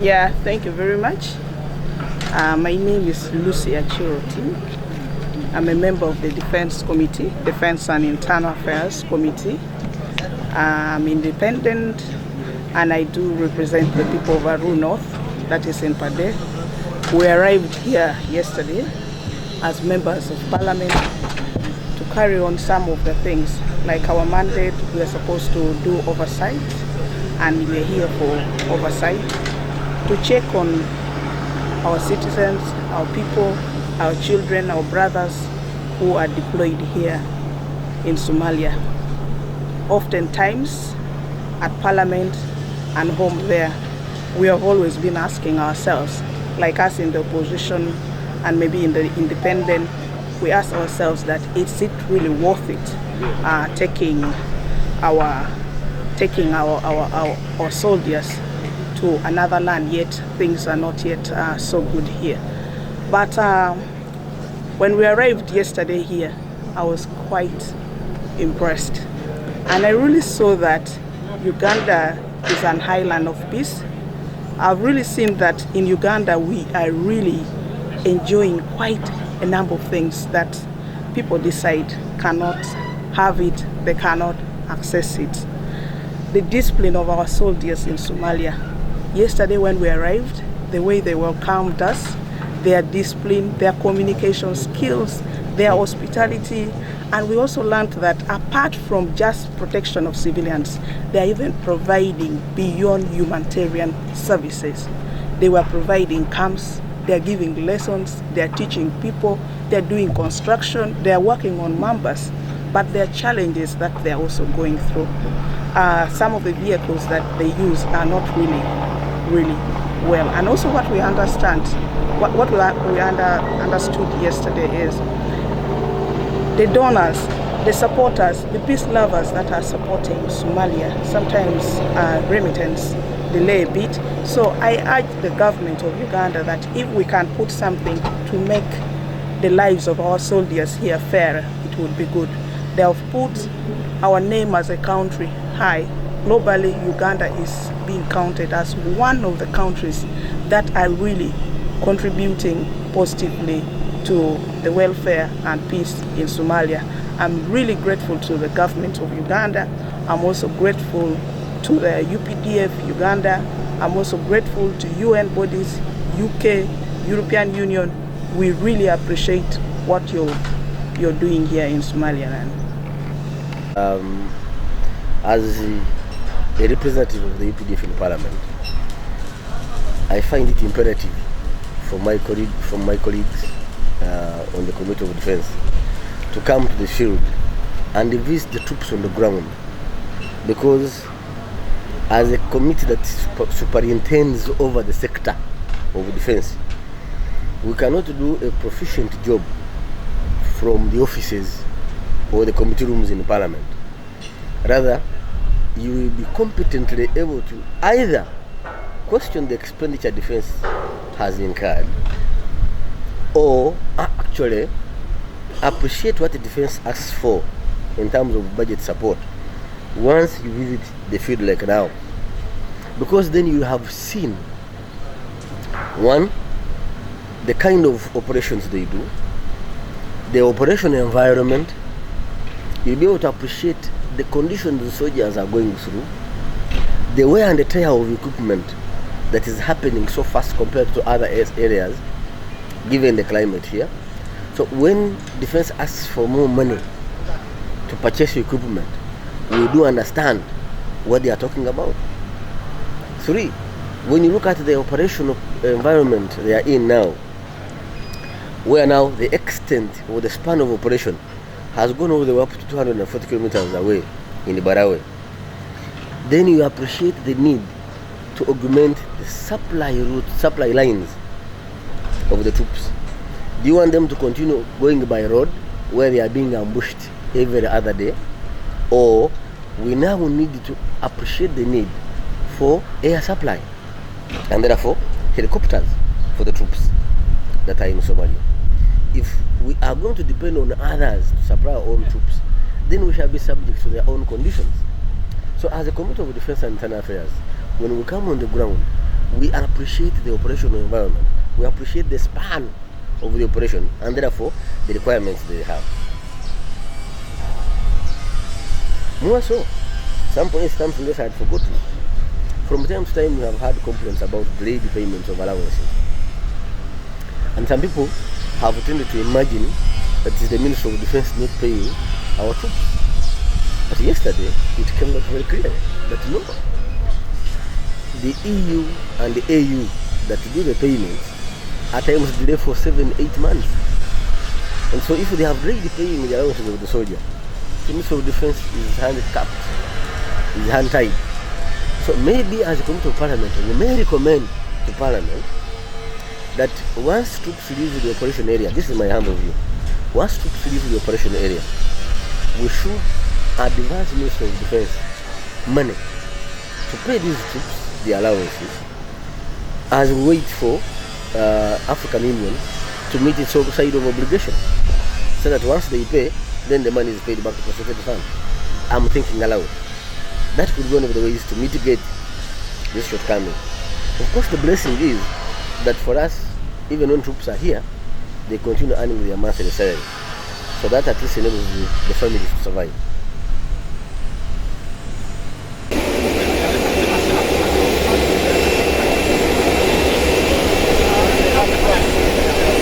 Yeah, thank you very much. My name is Lucy Achiroti. I'm a member of the Defense Committee, Defense and Internal Affairs Committee. I'm independent and I do represent the people of Aru North, that is in Pade. We arrived here yesterday as members of Parliament to carry on some of the things. Like our mandate, we are supposed to do oversight, and we're here for oversight to check on our citizens, our people, our children, our brothers who are deployed here in Somalia. Oftentimes at Parliament and home there, we have always been asking ourselves, like us in the opposition and maybe in the independent, we ask ourselves that is it really worth it taking our soldiers to another land, yet things are not yet so good here. But when we arrived yesterday here, I was quite impressed. And I really saw that Uganda is an island of peace. I've really seen that in Uganda we are really enjoying quite a number of things that people decide cannot have it, they cannot access it. The discipline of our soldiers in Somalia. Yesterday when we arrived, the way they welcomed us, their discipline, their communication skills, their hospitality, and we also learned that apart from just protection of civilians, they are even providing beyond humanitarian services. They were providing camps, they are giving lessons, they are teaching people, they are doing construction, they are working on members, but there are challenges that they are also going through. Some of the vehicles that they use are not really well. And also what we understand, what we understood yesterday is the donors, the supporters, the peace lovers that are supporting Somalia, sometimes remittance delay a bit. So I urge the government of Uganda that if we can put something to make the lives of our soldiers here fairer, it would be good. They have put our name as a country high. Globally, Uganda is being counted as one of the countries that are really contributing positively to the welfare and peace in Somalia. I'm really grateful to the government of Uganda. I'm also grateful to the UPDF Uganda. I'm also grateful to UN bodies, UK, European Union. We really appreciate what you're doing here in Somaliland. As a representative of the UPDF in Parliament, I find it imperative for my colleagues on the Committee of Defense to come to the field and visit the troops on the ground, because as a committee that superintends over the sector of defense, we cannot do a proficient job from the offices or the committee rooms in Parliament. Rather, you will be competently able to either question the expenditure defense has incurred, or actually appreciate what the defense asks for in terms of budget support once you visit the field like now. Because then you have seen, one, the kind of operations they do, the operation environment. You'll be able to appreciate the conditions the soldiers are going through, the wear and the tear of equipment that is happening so fast compared to other areas, given the climate here. So when defense asks for more money to purchase equipment, we do understand what they are talking about. Three, when you look at the operational environment they are in now, where now the extent or the span of operation has gone all the way up to 240 kilometers away in the Barawe, then you appreciate the need to augment the supply lines of the troops. Do you want them to continue going by road where they are being ambushed every other day? Or we now need to appreciate the need for air supply and therefore helicopters for the troops that are in Somalia. If we are going to depend on others to supply our own troops, then we shall be subject to their own conditions. So as a Committee of Defense and Internal Affairs, when we come on the ground, we appreciate the operational environment, we appreciate the span of the operation, and therefore the requirements they have. More so, some points comes in this I had forgotten. From time to time we have had complaints about delayed payments of allowances. And some people have tended to imagine that it is the Ministry of Defense not paying our troops. But yesterday it came out very clearly that no, the EU and the AU that do the payments at times delay for 7-8 months. And so if they have already paying the allowances of the soldier, the Ministry of Defense is hand-capped, is hand-tied. So maybe as a Committee of Parliament, we may recommend to Parliament that once troops leave the operation area, this is my humble view, once troops leave the operation area, we should advance Ministry of Defense money to pay these troops the allowances as we wait for African Union to meet its side of obligation, so that once they pay, then the money is paid back to the Security Fund. I'm thinking aloud. That could be one of the ways to mitigate this shortcoming. Of course, the blessing is that for us, even when troops are here, they continue earning their monthly salary. So that at least enables the families to survive.